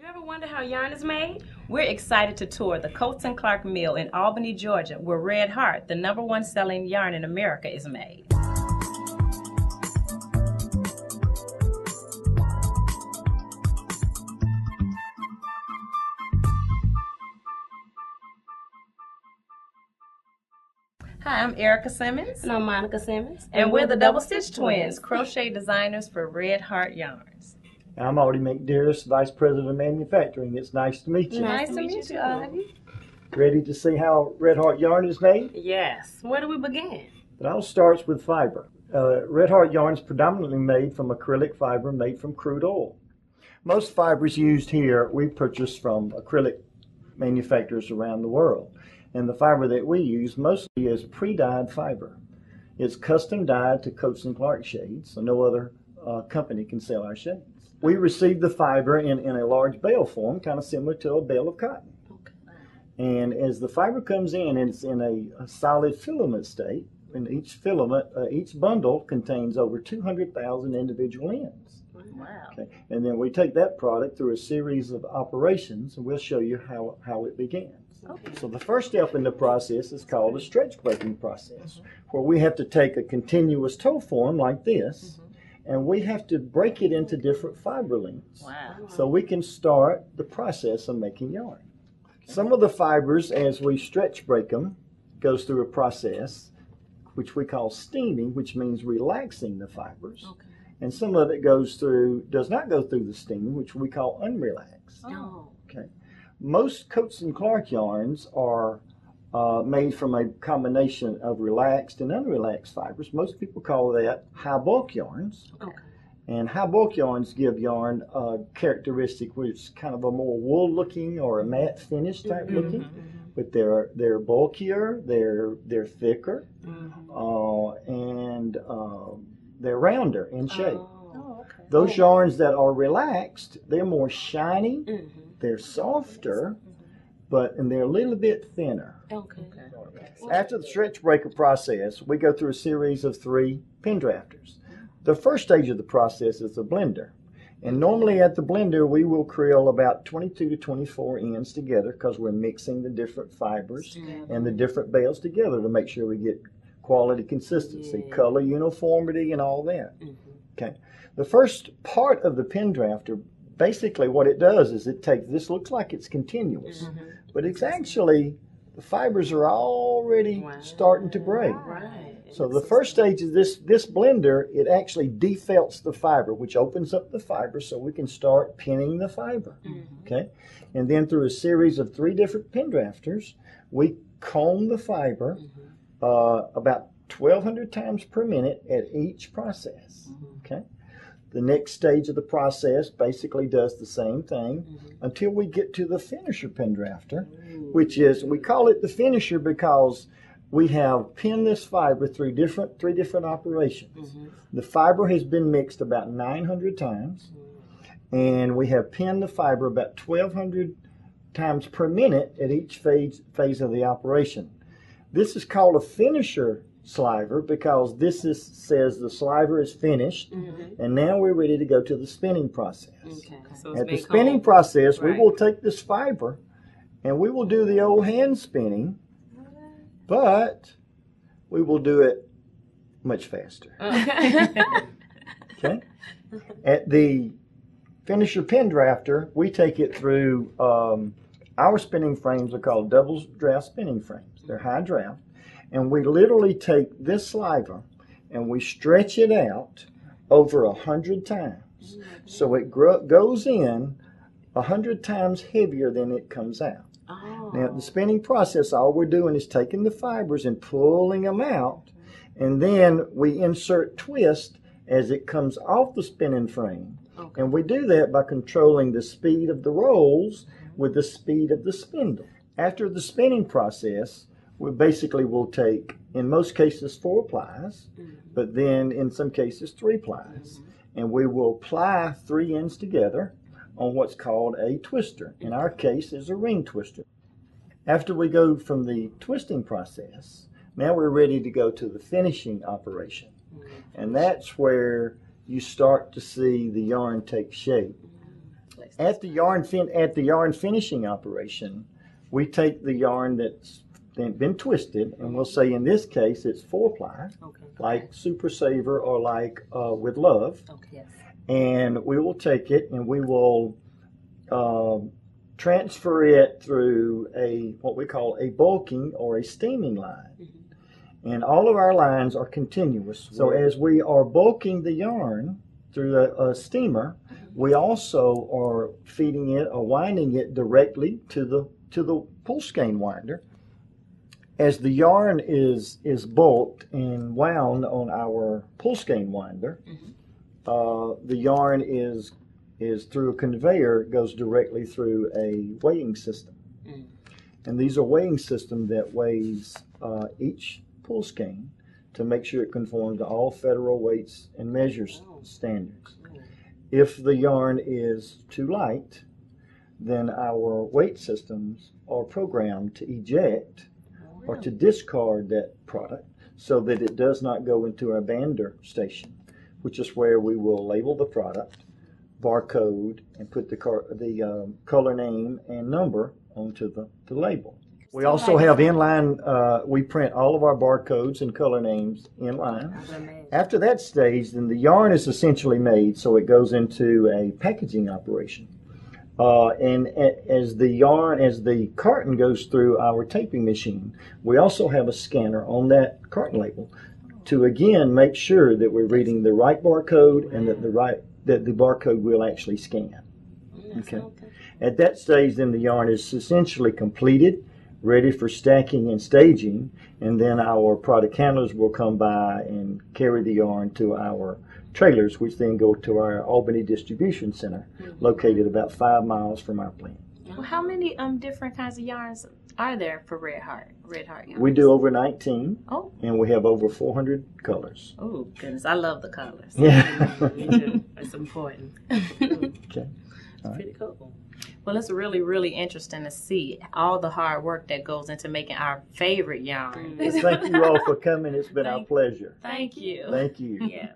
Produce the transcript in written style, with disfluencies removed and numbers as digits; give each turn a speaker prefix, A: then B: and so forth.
A: You ever wonder how yarn is made? We're excited to tour the Coates and Clark Mill in Albany, Georgia, where Red Heart, the #1 selling yarn in America, is made. Hi, I'm Erica Simmons.
B: And I'm Monica Simmons.
A: And we're the Double Stitch Twins, crochet designers for Red Heart Yarns.
C: I'm Audie McDearest, Vice President of Manufacturing. It's nice to meet you.
A: Nice to meet you, Audie.
C: Ready to see how Red Heart yarn is made?
A: Yes. Where do we begin?
C: It all starts with fiber. Red Heart yarn is predominantly made from acrylic fiber made from crude oil. Most fibers used here we purchase from acrylic manufacturers around the world. And the fiber that we use mostly is pre-dyed fiber. It's custom dyed to Coates and Clark shades, so no other company can sell our shades. We receive the fiber in a large bale form, kind of similar to a bale of cotton.
A: Okay.
C: And as the fiber comes in, it's in a solid filament state, and each filament, each bundle contains over 200,000 individual ends.
A: Wow.
C: Okay. And then we take that product through a series of operations, and we'll show you how it begins.
A: Okay.
C: So the first step in the process is called a stretch breaking process, where we have to take a continuous toe form like this, and we have to break it into different fiber lengths.
A: Wow.
C: So we can start the process of making yarn. Some of the fibers, as we stretch break them, goes through a process which we call steaming, which means relaxing the fibers.
A: Okay.
C: And some of it does not go through the steaming, which we call unrelaxed.
A: Oh.
C: Okay. Most Coates and Clark yarns are made from a combination of relaxed and unrelaxed fibers. Most people call that high bulk yarns.
A: Okay.
C: And high bulk yarns give yarn a characteristic which is kind of a more wool looking or a matte finish type looking. But they're bulkier, they're thicker, and they're rounder in shape.
A: Oh, okay.
C: Those yarns that are relaxed, they're more shiny, they're softer, and they're a little bit thinner.
A: Okay.
C: After the stretch breaker process, we go through a series of 3 pin drafters. The first stage of the process is the blender. And normally at the blender, we will creel about 22 to 24 ends together because we're mixing the different fibers and the different bales together to make sure we get quality consistency, color uniformity, and all that. Okay. The first part of the pin drafter, basically what it does is it takes, this looks like it's continuous, but it's actually, the fibers are already starting to break.
A: Right.
C: So the first stage is this blender, it actually defelts the fiber, which opens up the fiber so we can start pinning the fiber. Okay? And then through a series of 3 different pin drafters, we comb the fiber about 1,200 times per minute at each process. Okay? The next stage of the process basically does the same thing until we get to the finisher pin drafter, which is, we call it the finisher because we have pinned this fiber through 3 different operations. The fiber has been mixed about 900 times, and we have pinned the fiber about 1,200 times per minute at each phase of the operation. This is called a finisher sliver because says the sliver is finished, and now we're ready to go to the spinning process.
A: Okay. So
C: At the spinning process, we will take this fiber and we will do the old hand spinning, but we will do it much faster. Okay? At the finisher pin drafter, we take it through, our spinning frames are called double draft spinning frames. They're high draft. And we literally take this sliver and we stretch it out over 100 times. So it goes in 100 times heavier than it comes out. Now, the spinning process, all we're doing is taking the fibers and pulling them out, and then we insert twist as it comes off the spinning frame. And we do that by controlling the speed of the rolls with the speed of the spindle. After the spinning process, we basically will take, in most cases, 4 plies, but then in some cases 3 plies. And we will ply 3 ends together on what's called a twister. In our case, is a ring twister. After we go from the twisting process, now we're ready to go to the finishing operation. And that's where you start to see the yarn take shape.
A: place.
C: At the yarn finishing operation, we take the yarn that's been twisted, and we'll say in this case it's 4-ply,
A: Okay.
C: like Super Saver or like With Love.
A: Okay. Yes.
C: And we will take it and we will transfer it through what we call a bulking or a steaming line. Mm-hmm. And all of our lines are continuous. So as we are bulking the yarn through a steamer, we also are feeding it or winding it directly to the pull skein winder. As the yarn is bulked and wound on our pull skein winder, mm-hmm. The yarn is through a conveyor, goes directly through a weighing system. Mm. And these are weighing systems that weighs each pull skein to make sure it conforms to all federal weights and measures standards. Mm. If the yarn is too light, then our weight systems are programmed to eject or to discard that product so that it does not go into our bander station, which is where we will label the product, barcode, and put the color name and number onto the label. We also have inline, we print all of our barcodes and color names inline. After that stage, then the yarn is essentially made, so it goes into a packaging operation. And as the carton goes through our taping machine, we also have a scanner on that carton label to again make sure that we're reading the right barcode and that the barcode will actually scan. Okay. At that stage, then the yarn is essentially completed, ready for stacking and staging, and then our product handlers will come by and carry the yarn to our trailers, which then go to our Albany distribution center, located about 5 miles from our plant.
A: Well, how many different kinds of yarns are there for Red Heart yarns?
C: We do over 19,
A: and
C: we have over 400 colors.
A: Oh, goodness. I love the colors.
C: Yeah.
A: Me too. It's important.
C: Okay.
A: It's pretty cool. Well, it's really, really interesting to see all the hard work that goes into making our favorite yarn.
C: Thank you all for coming. It's been our pleasure.
A: Thank you.
C: Thank you.
A: Yeah.